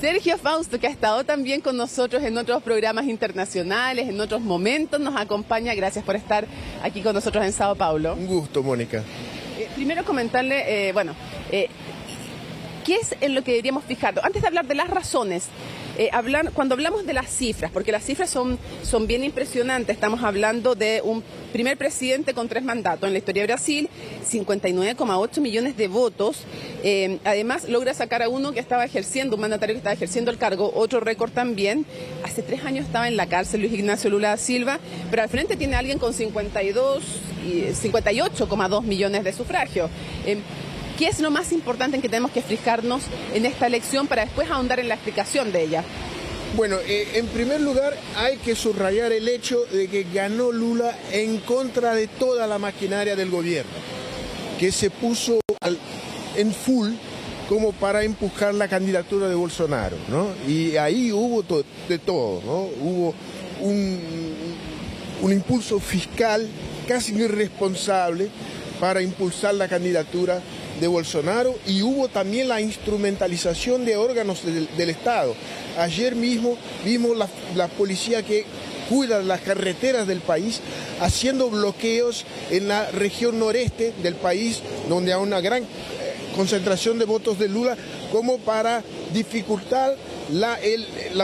Sergio Fausto, que ha estado también con nosotros en otros programas internacionales, en otros momentos, nos acompaña. Gracias por estar aquí con nosotros en Sao Paulo. Un gusto, Mónica. Primero comentarle, ¿qué es en lo que deberíamos fijarnos? Antes de hablar de las razones, cuando hablamos de las cifras, porque las cifras son bien impresionantes, estamos hablando de un primer presidente con 3 mandatos en la historia de Brasil, 59,8 millones de votos, además logra sacar a uno que estaba ejerciendo, un mandatario que estaba ejerciendo el cargo, otro récord también, hace 3 años estaba en la cárcel Luis Ignacio Lula da Silva, pero al frente tiene a alguien con 58,2 millones de sufragios. ¿Qué es lo más importante en que tenemos que fijarnos en esta elección para después ahondar en la explicación de ella? Bueno, en primer lugar hay que subrayar el hecho de que ganó Lula en contra de toda la maquinaria del gobierno, que se puso en full como para empujar la candidatura de Bolsonaro, ¿no? Y ahí hubo de todo, ¿no? Hubo un impulso fiscal casi irresponsable para impulsar la candidatura de Bolsonaro, y hubo también la instrumentalización de órganos del Estado. Ayer mismo vimos la policía que cuida las carreteras del país haciendo bloqueos en la región noreste del país, donde hay una gran concentración de votos de Lula, como para dificultar la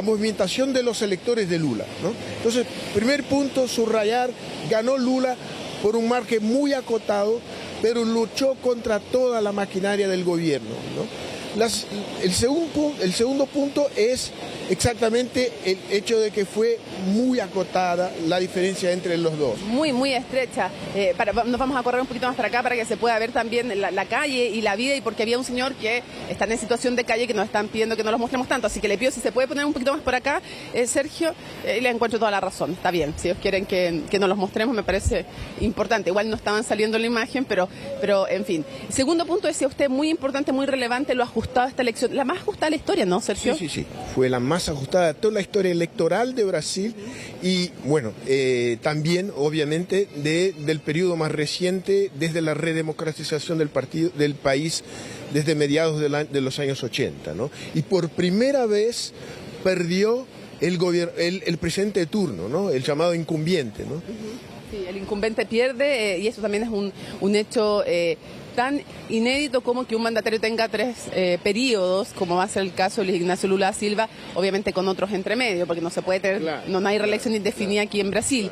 movimentación de los electores de Lula, ¿no? Entonces, primer punto, subrayar, ganó Lula por un margen muy acotado, pero luchó contra toda la maquinaria del gobierno, ¿no? El segundo punto es exactamente el hecho de que fue muy acotada la diferencia entre los dos. Muy estrecha. Nos vamos a correr un poquito más para acá para que se pueda ver también la calle y la vida, y porque había un señor que está en situación de calle que nos están pidiendo que no los mostremos tanto, así que le pido si se puede poner un poquito más por acá, Sergio, y le encuentro toda la razón. Está bien, si ellos quieren que no los mostremos me parece importante. Igual no estaban saliendo en la imagen, pero en fin. Segundo punto, decía usted, muy importante, muy relevante, lo ajustado de esta elección. La más ajustada de la historia, ¿no, Sergio? Sí. Fue la más ajustada de toda la historia electoral de Brasil y, bueno, también, obviamente, del periodo más reciente desde la redemocratización del país desde mediados de los años 80, ¿no? Y por primera vez perdió el presidente de turno, ¿no? El llamado incumbiente, ¿no? Sí, el incumbente pierde, y eso también es un hecho tan inédito como que un mandatario tenga 3 periodos, como va a ser el caso de Luis Ignacio Lula da Silva, obviamente con otros entre medio, porque no se puede tener, no hay reelección indefinida aquí en Brasil.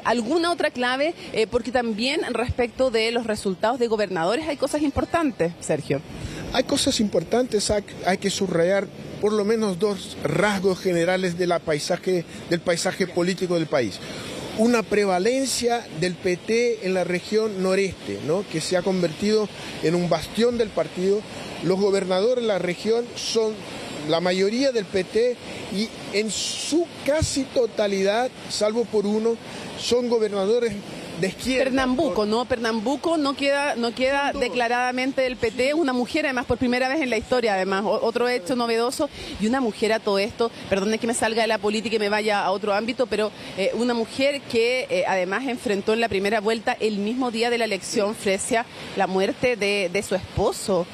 ¿Alguna otra clave? Porque también respecto de los resultados de gobernadores hay cosas importantes, Sergio. Hay cosas importantes, hay que subrayar por lo menos 2 rasgos generales del paisaje político del país. Una prevalencia del PT en la región noreste, ¿no? Que se ha convertido en un bastión del partido. Los gobernadores de la región son la mayoría del PT y en su casi totalidad, salvo por uno, son gobernadores de izquierda. Pernambuco no queda declaradamente del PT, una mujer además por primera vez en la historia, además, otro hecho novedoso, y una mujer a todo esto, perdone que me salga de la política y me vaya a otro ámbito, pero una mujer que además enfrentó en la primera vuelta el mismo día de la elección, Fresia, la muerte de su esposo.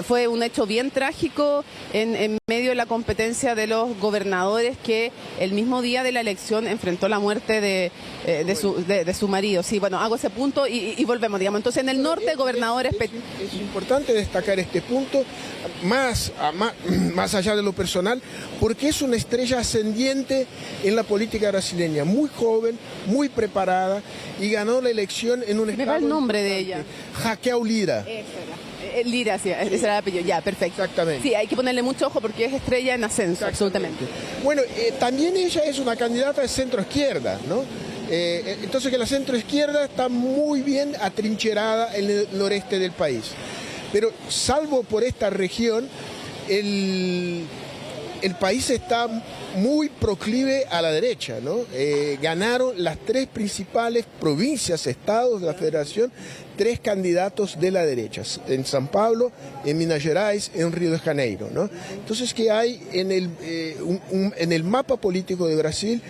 Fue un hecho bien trágico en medio de la competencia de los gobernadores, que el mismo día de la elección enfrentó la muerte de su marido. Sí, bueno, hago ese punto y volvemos, digamos. Entonces, en el norte, gobernadores... Es importante destacar este punto, más allá de lo personal, porque es una estrella ascendiente en la política brasileña, muy joven, muy preparada, y ganó la elección en un estado... Me va el nombre de ella. Raquel Lira. Lira, sí, ese era el apellido, ya, perfecto. Exactamente. Sí, hay que ponerle mucho ojo porque es estrella en ascenso, absolutamente. Bueno, también ella es una candidata de centro-izquierda, ¿no? Entonces que la centro-izquierda está muy bien atrincherada en el noreste del país. Pero salvo por esta región, el país está muy proclive a la derecha, ¿no? Ganaron las 3 principales provincias, estados de la federación, 3 candidatos de la derecha, en São Paulo, en Minas Gerais, en Río de Janeiro, ¿no? Entonces que hay en el mapa político de Brasil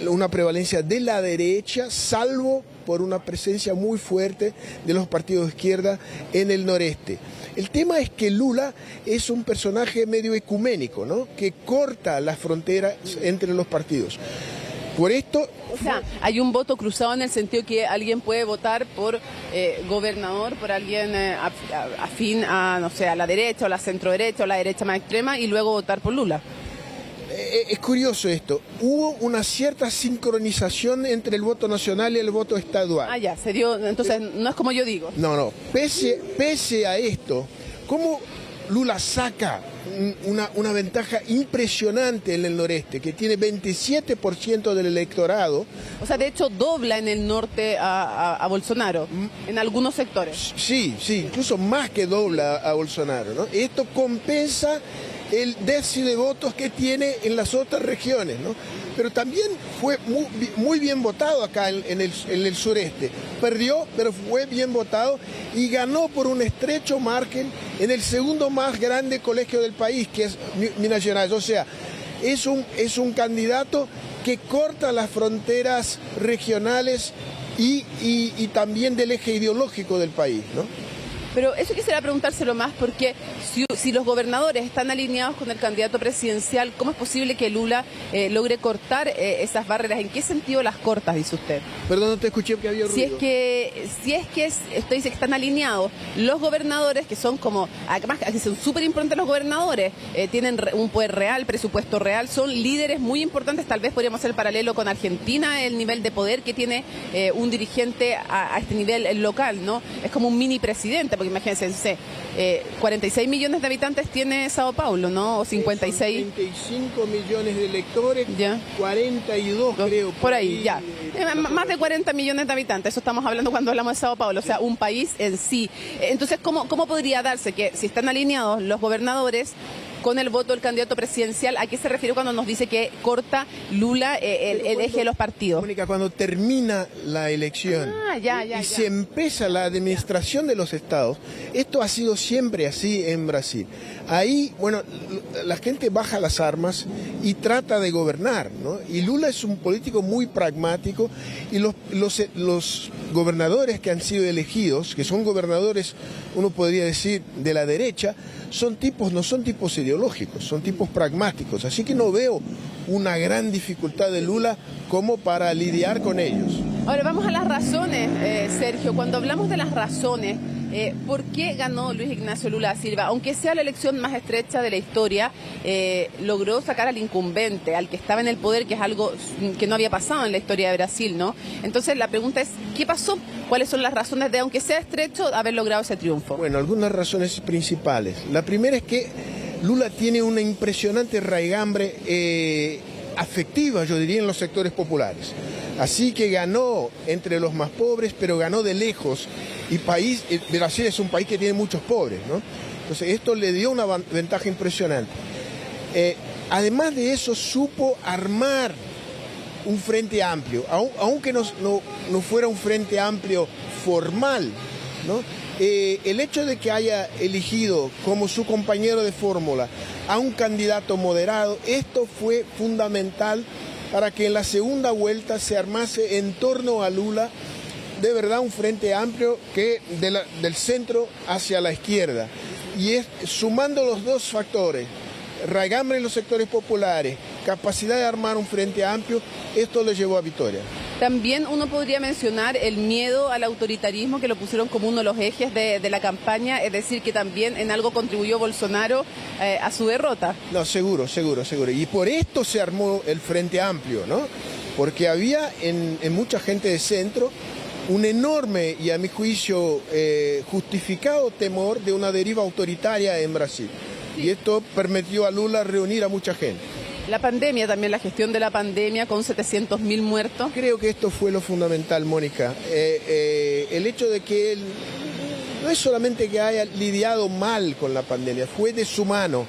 una prevalencia de la derecha, salvo por una presencia muy fuerte de los partidos de izquierda en el noreste. El tema es que Lula es un personaje medio ecuménico, ¿no? Que corta las fronteras entre los partidos. Por esto... O sea, hay un voto cruzado en el sentido que alguien puede votar por gobernador, por alguien afín a, no sé, a la derecha o la centroderecha o la derecha más extrema y luego votar por Lula. Es curioso esto. Hubo una cierta sincronización entre el voto nacional y el voto estadual. Ah, ya, se dio. Entonces, no es como yo digo. No. Pese a esto, ¿cómo Lula saca una ventaja impresionante en el noreste, que tiene 27% del electorado? O sea, de hecho, dobla en el norte a Bolsonaro, en algunos sectores. Sí, incluso más que dobla a Bolsonaro, ¿no? Esto compensa el déficit de votos que tiene en las otras regiones, ¿no? Pero también fue muy bien votado acá en el sureste. Perdió, pero fue bien votado y ganó por un estrecho margen en el segundo más grande colegio del país, que es Minas Gerais. O sea, es un candidato que corta las fronteras regionales y también del eje ideológico del país, ¿no? Pero eso quisiera preguntárselo más, porque si los gobernadores están alineados con el candidato presidencial, ¿cómo es posible que Lula logre cortar esas barreras? ¿En qué sentido las cortas, dice usted? Perdón, no te escuché porque había ruido. Si es que usted dice que están alineados los gobernadores, que son como, además que son súper importantes los gobernadores, tienen un poder real, presupuesto real, son líderes muy importantes. Tal vez podríamos hacer el paralelo con Argentina, el nivel de poder que tiene un dirigente a este nivel local, ¿no? Es como un mini presidente, porque imagínense, 46 millones de habitantes tiene Sao Paulo, ¿no? O 56. 35 millones de electores, ya. 42 creo. Por ahí, ya. Más de 40 millones de habitantes, eso estamos hablando cuando hablamos de Sao Paulo, o sea, un país en sí. Entonces, ¿cómo podría darse que si están alineados los gobernadores con el voto del candidato presidencial? ¿A qué se refiere cuando nos dice que corta Lula el eje de los partidos? Mónica, cuando termina la elección y se empieza la administración de los estados, esto ha sido siempre así en Brasil. Ahí, bueno, la gente baja las armas y trata de gobernar, ¿no? Y Lula es un político muy pragmático y los gobernadores que han sido elegidos, que son gobernadores, uno podría decir, de la derecha, no son tipos ideológicos, son tipos pragmáticos. Así que no veo una gran dificultad de Lula como para lidiar con ellos. Ahora vamos a las razones, Sergio. Cuando hablamos de las razones, ¿por qué ganó Luis Ignacio Lula da Silva? Aunque sea la elección más estrecha de la historia, logró sacar al incumbente, al que estaba en el poder, que es algo que no había pasado en la historia de Brasil, ¿no? Entonces la pregunta es, ¿qué pasó? ¿Cuáles son las razones de, aunque sea estrecho, haber logrado ese triunfo? Bueno, algunas razones principales. La primera es que Lula tiene una impresionante raigambre afectiva, yo diría, en los sectores populares. Así que ganó entre los más pobres, pero ganó de lejos. Y Brasil es un país que tiene muchos pobres, ¿no? Entonces esto le dio una ventaja impresionante. Además de eso, supo armar un frente amplio, aunque no fuera un frente amplio formal, ¿no? El hecho de que haya elegido como su compañero de fórmula a un candidato moderado, esto fue fundamental para que en la segunda vuelta se armase en torno a Lula de verdad un frente amplio que del centro hacia la izquierda. Y es sumando los dos factores, raigambre en los sectores populares, capacidad de armar un frente amplio, esto le llevó a victoria. También uno podría mencionar el miedo al autoritarismo, que lo pusieron como uno de los ejes de la campaña, es decir, que también en algo contribuyó Bolsonaro a su derrota. No, seguro. Y por esto se armó el Frente Amplio, ¿no? Porque había en mucha gente de centro un enorme y a mi juicio justificado temor de una deriva autoritaria en Brasil. Y esto permitió a Lula reunir a mucha gente. La pandemia también, la gestión de la pandemia con 700.000 muertos. Creo que esto fue lo fundamental, Mónica. El hecho de que él no es solamente que haya lidiado mal con la pandemia, fue de su mano,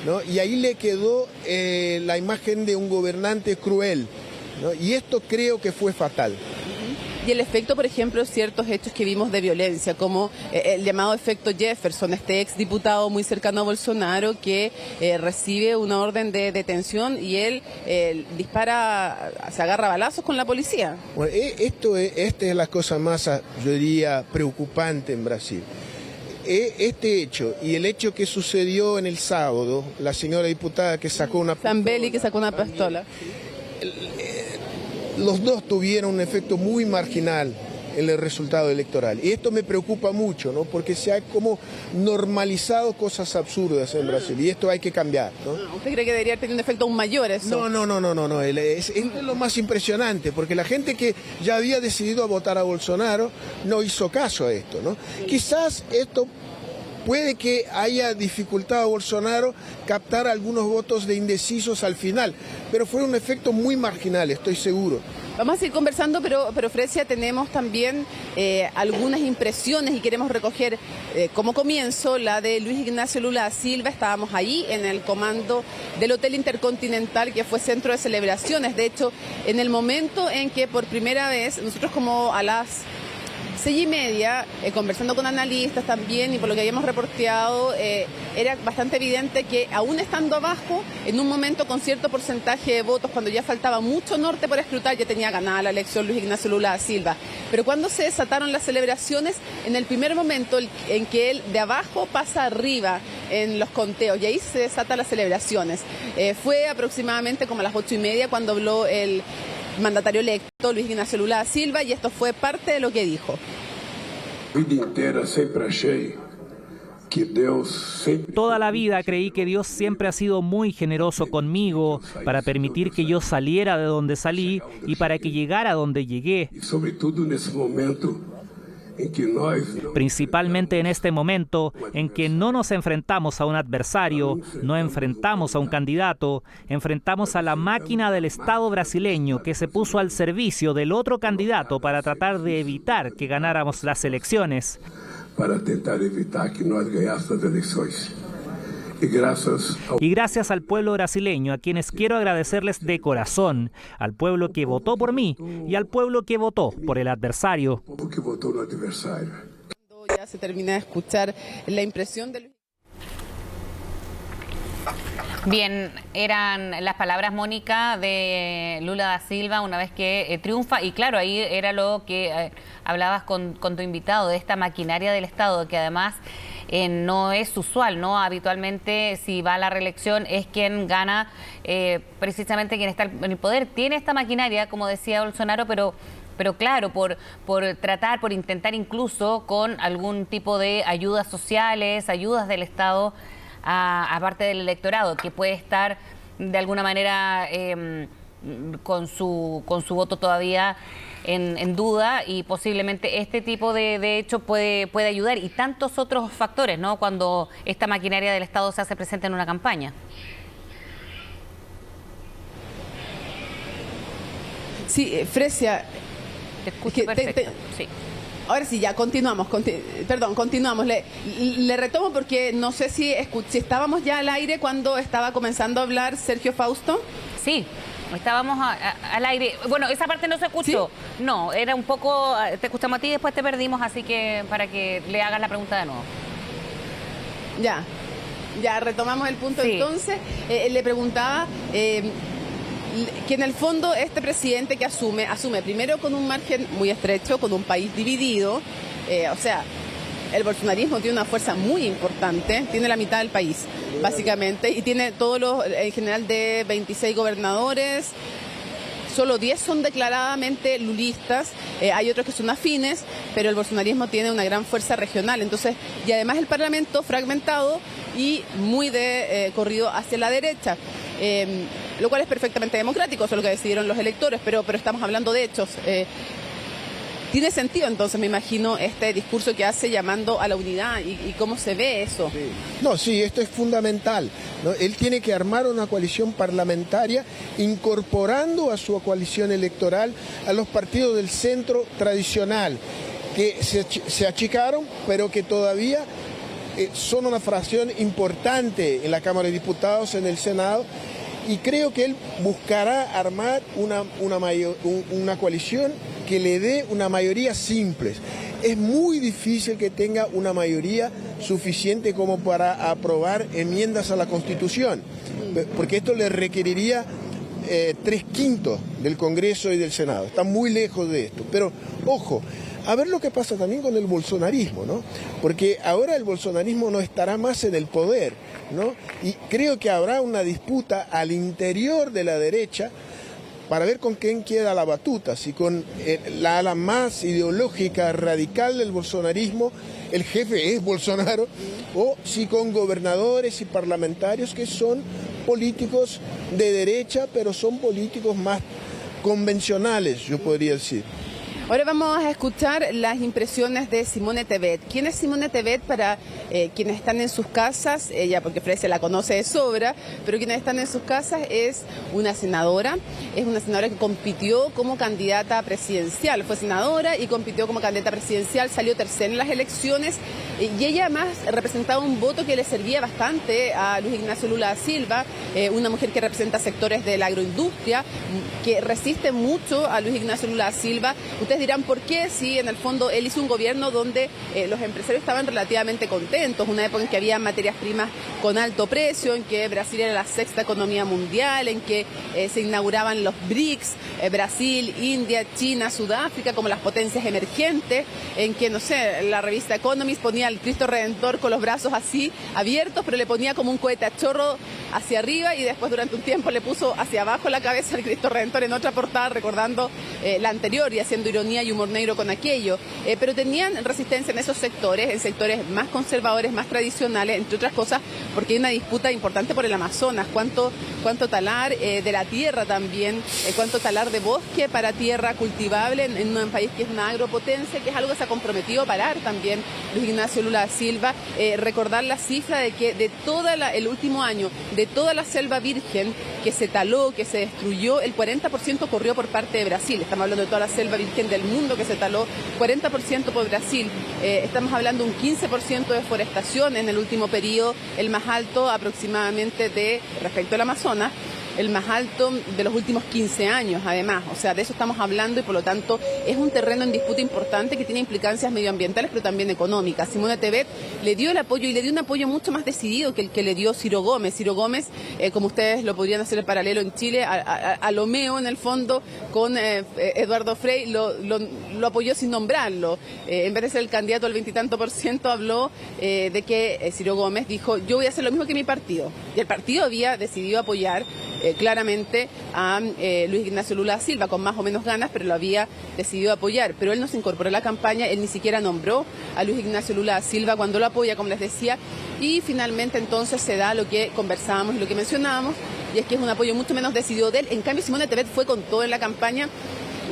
¿no? Y ahí le quedó la imagen de un gobernante cruel, ¿no? Y esto creo que fue fatal. Y el efecto, por ejemplo, ciertos hechos que vimos de violencia, como el llamado efecto Jefferson, este exdiputado muy cercano a Bolsonaro que recibe una orden de detención y él dispara, se agarra a balazos con la policía. Bueno, esta es la cosa más, yo diría, preocupante en Brasil. este hecho y el hecho que sucedió en el sábado, la señora diputada que sacó una pistola, Zambelli que sacó una pistola. los dos tuvieron un efecto muy marginal en el resultado electoral. Y esto me preocupa mucho, ¿no? Porque se ha como normalizado cosas absurdas en Brasil y esto hay que cambiar, ¿no? ¿Usted cree que debería tener un efecto aún mayor eso? No. Es lo más impresionante, porque la gente que ya había decidido a votar a Bolsonaro no hizo caso a esto, ¿no? Quizás esto puede que haya dificultado a Bolsonaro captar algunos votos de indecisos al final, pero fue un efecto muy marginal, estoy seguro. Vamos a seguir conversando, pero Fresia, tenemos también algunas impresiones y queremos recoger como comienzo la de Luis Ignacio Lula da Silva. Estábamos ahí en el comando del Hotel Intercontinental, que fue centro de celebraciones. De hecho, en el momento en que por primera vez, nosotros como a las 6:30, conversando con analistas también y por lo que habíamos reporteado, era bastante evidente que aún estando abajo, en un momento con cierto porcentaje de votos, cuando ya faltaba mucho norte por escrutar, ya tenía ganada la elección Luis Ignacio Lula da Silva. Pero cuando se desataron las celebraciones, en el primer momento en que él de abajo pasa arriba en los conteos, y ahí se desatan las celebraciones. Fue aproximadamente como a las 8:30 cuando habló el mandatario electo Luis Ignacio Lula da Silva, y esto fue parte de lo que dijo. Toda la vida creí que Dios siempre ha sido muy generoso conmigo para permitir que yo saliera de donde salí y para que llegara a donde llegué. Principalmente en este momento en que no nos enfrentamos a un adversario, no enfrentamos a un candidato, enfrentamos a la máquina del Estado brasileño que se puso al servicio del otro candidato para tratar de evitar que ganáramos las elecciones. Para tentar evitar que nós ganhássemos as eleições. Y gracias al pueblo brasileño, a quienes quiero agradecerles de corazón, al pueblo que votó por mí y al pueblo que votó por el adversario. Ya se termina de escuchar la impresión de Luis. Bien, eran las palabras, Mónica, de Lula da Silva una vez que triunfa, y claro, ahí era lo que hablabas con tu invitado, de esta maquinaria del Estado, que además no es usual, ¿no? Habitualmente, si va a la reelección, es quien gana, precisamente quien está en el poder. Tiene esta maquinaria, como decía Bolsonaro, pero claro, por tratar, por intentar incluso con algún tipo de ayudas sociales, ayudas del Estado, aparte del electorado, que puede estar de alguna manera con su voto todavía en duda, y posiblemente este tipo de hecho puede ayudar, y tantos otros factores, ¿no? Cuando esta maquinaria del Estado se hace presente en una campaña. Sí, Fresia. Te escucho perfecto, sí. Ahora sí, ya continuamos. Continuamos. Le retomo porque no sé si estábamos ya al aire cuando estaba comenzando a hablar Sergio Fausto. Sí, estábamos al aire. Bueno, esa parte no se escuchó. ¿Sí? No, era un poco, te escuchamos a ti y después te perdimos, así que para que le hagas la pregunta de nuevo. Ya retomamos el punto. Sí. Entonces, le preguntaba que en el fondo este presidente que asume primero con un margen muy estrecho, con un país dividido, o sea, el bolsonarismo tiene una fuerza muy importante, tiene la mitad del país, básicamente, y tiene en general de 26 gobernadores, solo 10 son declaradamente lulistas, hay otros que son afines, pero el bolsonarismo tiene una gran fuerza regional, entonces, y además el parlamento fragmentado y muy corrido hacia la derecha. Lo cual es perfectamente democrático, eso es lo que decidieron los electores, pero estamos hablando de hechos. Tiene sentido entonces, me imagino, este discurso que hace llamando a la unidad y cómo se ve eso. Sí, esto es fundamental, ¿no? Él tiene que armar una coalición parlamentaria incorporando a su coalición electoral a los partidos del centro tradicional, que se achicaron, pero que todavía son una fracción importante en la Cámara de Diputados, en el Senado, y creo que él buscará armar una coalición que le dé una mayoría simple. Es muy difícil que tenga una mayoría suficiente como para aprobar enmiendas a la Constitución, porque esto le requeriría 3/5 del Congreso y del Senado. Está muy lejos de esto. Pero, ojo, A ver lo que pasa también con el bolsonarismo, ¿no? Porque ahora el bolsonarismo no estará más en el poder, ¿no? Y creo que habrá una disputa al interior de la derecha para ver con quién queda la batuta, si con la ala más ideológica radical del bolsonarismo, el jefe es Bolsonaro, o si con gobernadores y parlamentarios que son políticos de derecha, pero son políticos más convencionales, yo podría decir. Ahora vamos a escuchar las impresiones de Simone Tebet. ¿Quién es Simone Tebet? Para quienes están en sus casas, ella porque Fred se la conoce de sobra, pero quienes están en sus casas es una senadora que compitió como candidata presidencial, fue senadora y compitió como candidata presidencial, salió tercera en las elecciones y ella además representaba un voto que le servía bastante a Luis Ignacio Lula da Silva, una mujer que representa sectores de la agroindustria, que resiste mucho a Luis Ignacio Lula da Silva. Ustedes dirán, ¿por qué? Si en el fondo él hizo un gobierno donde los empresarios estaban relativamente contentos, una época en que había materias primas con alto precio, en que Brasil era la sexta economía mundial, en que se inauguraban los BRICS, Brasil, India, China, Sudáfrica como las potencias emergentes, en que, no sé, la revista Economist ponía al Cristo Redentor con los brazos así abiertos, pero le ponía como un cohete a chorro hacia arriba y después durante un tiempo le puso hacia abajo la cabeza al Cristo Redentor en otra portada recordando la anterior y haciendo ironía y humor negro con aquello, pero tenían resistencia en esos sectores, en sectores más conservadores, más tradicionales, entre otras cosas, porque hay una disputa importante por el Amazonas, cuánto talar de la tierra también, cuánto talar de bosque para tierra cultivable en un país que es una agropotencia, que es algo que se ha comprometido a parar también Luis Ignacio Lula da Silva, recordar la cifra de que de el último año, de toda la selva virgen que se taló, que se destruyó, el 40% corrió por parte de Brasil, estamos hablando de toda la selva virgen del mundo que se taló, 40% por Brasil, estamos hablando de un 15% de deforestación en el último periodo, el más alto aproximadamente respecto al Amazonas, el más alto de los últimos 15 años, además. O sea, de eso estamos hablando y, por lo tanto, es un terreno en disputa importante que tiene implicancias medioambientales, pero también económicas. Simone Tebet le dio el apoyo y le dio un apoyo mucho más decidido que el que le dio Ciro Gómez. Ciro Gómez, como ustedes lo podrían hacer el paralelo en Chile, a Lomeo, en el fondo, con Eduardo Frei, lo apoyó sin nombrarlo. En vez de ser el candidato al 20 y tanto %, habló de que Ciro Gómez dijo, yo voy a hacer lo mismo que mi partido. Y el partido había decidido apoyar claramente a Luis Ignacio Lula da Silva, con más o menos ganas, pero lo había decidido apoyar. Pero él no se incorporó a la campaña, él ni siquiera nombró a Luis Ignacio Lula da Silva cuando lo apoya, como les decía, y finalmente entonces se da lo que conversábamos y lo que mencionábamos, y es que es un apoyo mucho menos decidido de él. En cambio, Simone Tebet fue con todo en la campaña.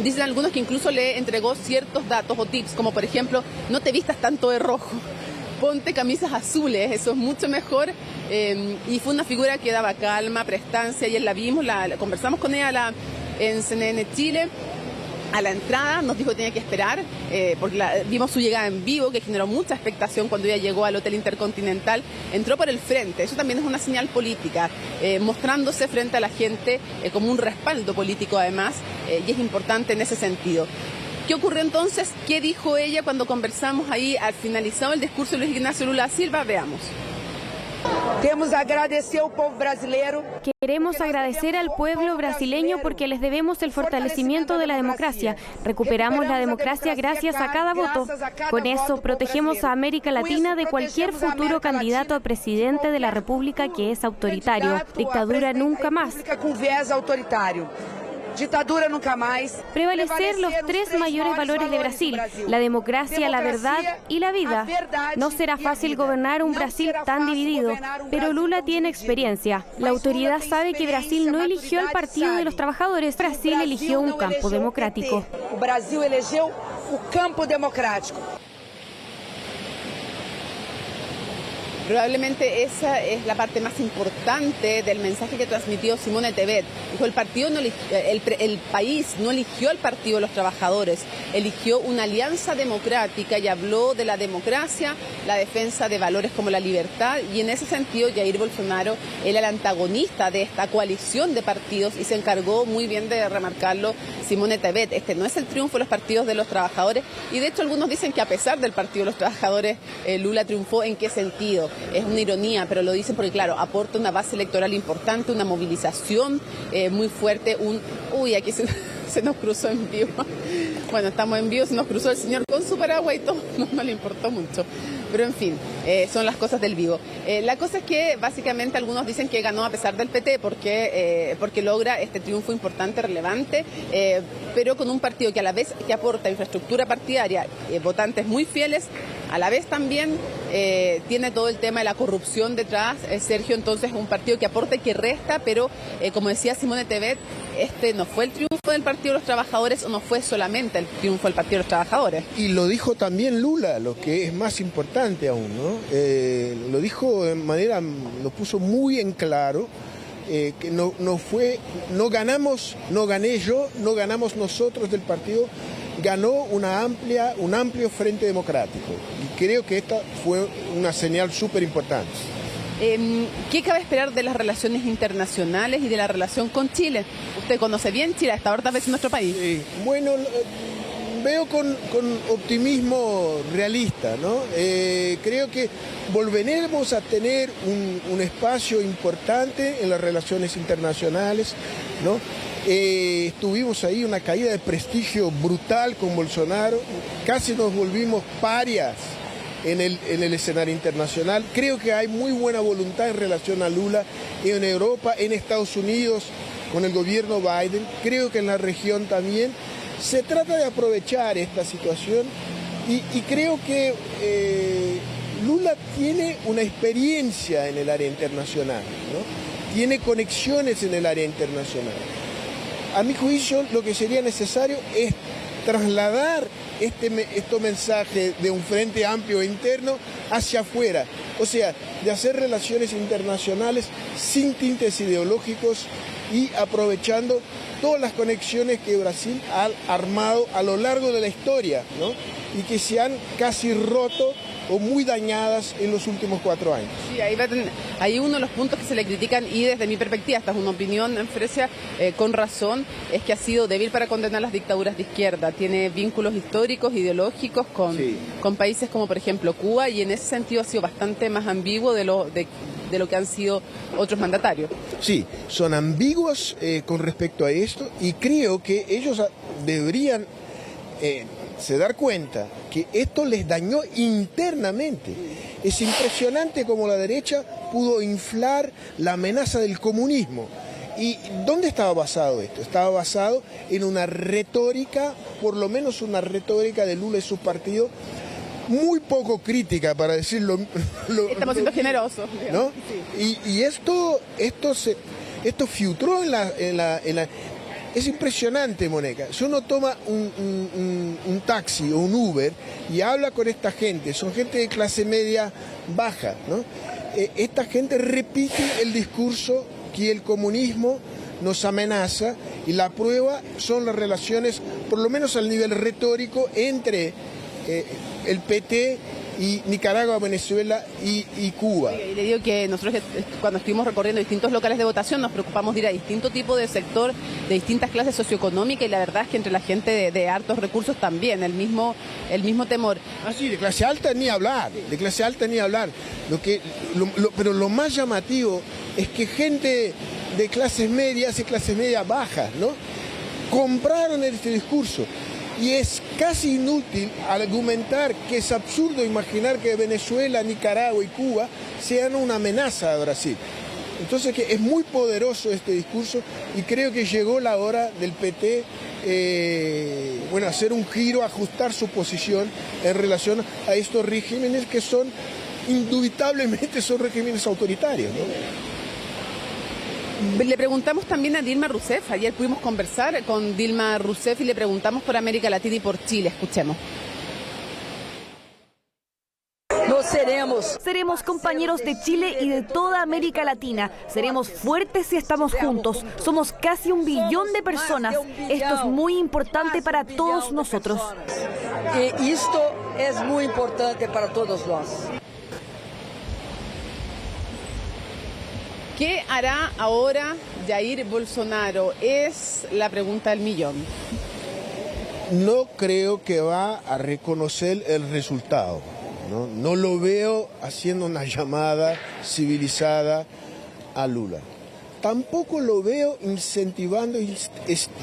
Dicen algunos que incluso le entregó ciertos datos o tips, como por ejemplo, no te vistas tanto de rojo, ponte camisas azules, eso es mucho mejor, y fue una figura que daba calma, prestancia, y la vimos, conversamos con ella en CNN Chile. A la entrada nos dijo que tenía que esperar, porque vimos su llegada en vivo, que generó mucha expectación cuando ella llegó al Hotel Intercontinental. Entró por el frente, eso también es una señal política, mostrándose frente a la gente como un respaldo político además, y es importante en ese sentido. ¿Qué ocurrió entonces? ¿Qué dijo ella cuando conversamos ahí al finalizado el discurso de Luis Ignacio Lula da Silva? Veamos. Queremos agradecer al pueblo brasileño porque les debemos el fortalecimiento de la democracia. Recuperamos la democracia gracias a cada voto. Con eso protegemos a América Latina de cualquier futuro candidato a presidente de la República que es autoritario. Dictadura nunca más. Ditadura nunca más. Prevalecer los tres mayores valores de Brasil, la democracia, la verdad y la vida. No será fácil gobernar un Brasil tan dividido, pero Lula tiene experiencia. La autoridad sabe que Brasil no eligió al Partido de los Trabajadores, Brasil eligió un campo democrático. Brasil eligió un campo democrático. Probablemente esa es la parte más importante del mensaje que transmitió Simone Tebet. Dijo, el país no eligió al Partido de los Trabajadores, eligió una alianza democrática y habló de la democracia, la defensa de valores como la libertad, y en ese sentido Jair Bolsonaro era el antagonista de esta coalición de partidos y se encargó muy bien de remarcarlo Simone Tebet. Este no es el triunfo de los partidos de los trabajadores, y de hecho algunos dicen que a pesar del Partido de los Trabajadores Lula triunfó. ¿En qué sentido? Es una ironía, pero lo dicen porque, claro, aporta una base electoral importante, una movilización muy fuerte, uy, aquí se nos cruzó en vivo, Bueno, estamos en vivo, se nos cruzó el señor con su paraguas y todo, no le importó mucho. Pero en fin, son las cosas del vivo. La cosa es que básicamente algunos dicen que ganó a pesar del PT porque logra este triunfo importante, relevante, pero con un partido que a la vez que aporta infraestructura partidaria, votantes muy fieles, a la vez también tiene todo el tema de la corrupción detrás. Sergio, entonces, es un partido que aporta y que resta, pero como decía Simone Tebet, este no fue el triunfo del Partido de los Trabajadores o no fue solamente el triunfo del Partido de los Trabajadores. Y lo dijo también Lula, lo que es más importante aún, ¿no? Lo dijo de manera, lo puso muy en claro, que no gané yo, no ganamos nosotros del partido, ganó un amplio frente democrático. Y creo que esta fue una señal súper importante. ¿Qué cabe esperar de las relaciones internacionales y de la relación con Chile? Usted conoce bien Chile, hasta ahora vez en nuestro país. Bueno, veo con optimismo realista, ¿no? Creo que volveremos a tener un espacio importante en las relaciones internacionales, ¿no? Tuvimos ahí una caída de prestigio brutal con Bolsonaro, casi nos volvimos parias en el escenario internacional. Creo que hay muy buena voluntad en relación a Lula en Europa, en Estados Unidos, con el gobierno Biden. Creo que en la región también. Se trata de aprovechar esta situación y creo que Lula tiene una experiencia en el área internacional, ¿no? Tiene conexiones en el área internacional. A mi juicio, lo que sería necesario es trasladar estos mensajes de un frente amplio e interno hacia afuera, o sea, de hacer relaciones internacionales sin tintes ideológicos y aprovechando todas las conexiones que Brasil ha armado a lo largo de la historia, ¿no? Y que se han casi roto o muy dañadas en los últimos 4 años. Sí, ahí uno de los puntos que se le critican, y desde mi perspectiva, esta es una opinión, Fresia, con razón, es que ha sido débil para condenar las dictaduras de izquierda. Tiene vínculos históricos, ideológicos con países como, por ejemplo, Cuba, y en ese sentido ha sido bastante más ambiguo de lo que han sido otros mandatarios. Sí, son ambiguos con respecto a esto, y creo que ellos deberían se dar cuenta que esto les dañó internamente. Es impresionante cómo la derecha pudo inflar la amenaza del comunismo. ¿Y dónde estaba basado esto? Estaba basado en una retórica, por lo menos una retórica de Lula y su partido, muy poco crítica, para decirlo. Estamos siendo generosos, ¿no? Sí. Y esto filtró en la. Es impresionante, Moneca. Si uno toma un taxi o un Uber y habla con esta gente, son gente de clase media baja, ¿no? Esta gente repite el discurso que el comunismo nos amenaza, y la prueba son las relaciones, por lo menos al nivel retórico, entre el PT y Nicaragua, Venezuela y Cuba. Y le digo que nosotros, cuando estuvimos recorriendo distintos locales de votación, nos preocupamos de ir a distinto tipo de sector, de distintas clases socioeconómicas, y la verdad es que entre la gente de hartos recursos también, el mismo temor. Ah, sí, de clase alta ni hablar, de clase alta ni hablar. Pero lo más llamativo es que gente de clases medias y clases medias bajas, ¿no?, compraron este discurso. Y es casi inútil argumentar que es absurdo imaginar que Venezuela, Nicaragua y Cuba sean una amenaza a Brasil. Entonces que es muy poderoso este discurso, y creo que llegó la hora del PT hacer un giro, ajustar su posición en relación a estos regímenes que son, indubitablemente, son regímenes autoritarios, ¿no? Le preguntamos también a Dilma Rousseff. Ayer pudimos conversar con Dilma Rousseff y le preguntamos por América Latina y por Chile. Escuchemos. Seremos compañeros de Chile y de toda América Latina. Seremos fuertes si estamos juntos. Somos casi 1 billón de personas. Esto es muy importante para todos nosotros. Y esto es muy importante para todos nosotros. ¿Qué hará ahora Jair Bolsonaro? Es la pregunta del millón. No creo que va a reconocer el resultado, ¿no? No lo veo haciendo una llamada civilizada a Lula. tampoco lo veo incentivando y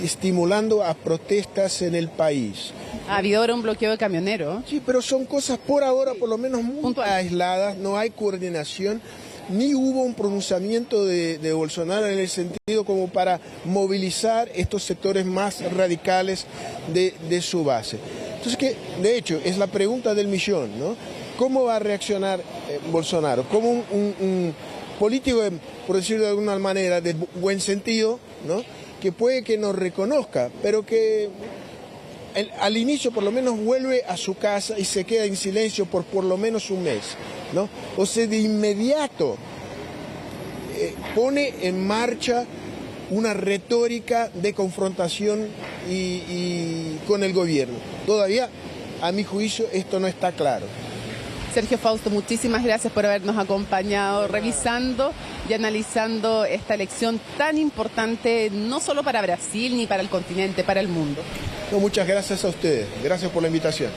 estimulando a protestas en el país. Ha habido ahora un bloqueo de camioneros. Sí, pero son cosas por ahora, por lo menos muy aisladas, no hay coordinación, ni hubo un pronunciamiento de Bolsonaro en el sentido como para movilizar estos sectores más radicales de su base. Entonces, que de hecho es la pregunta del millón, ¿no? ¿Cómo va a reaccionar Bolsonaro? Como un político, por decirlo de alguna manera, de buen sentido, ¿no? Que puede que nos reconozca, pero que al inicio por lo menos vuelve a su casa y se queda en silencio por lo menos un mes, ¿no? O sea, de inmediato pone en marcha una retórica de confrontación y con el gobierno. Todavía, a mi juicio, esto no está claro. Sergio Fausto, muchísimas gracias por habernos acompañado revisando y analizando esta elección tan importante, no solo para Brasil ni para el continente, para el mundo. No, muchas gracias a ustedes. Gracias por la invitación.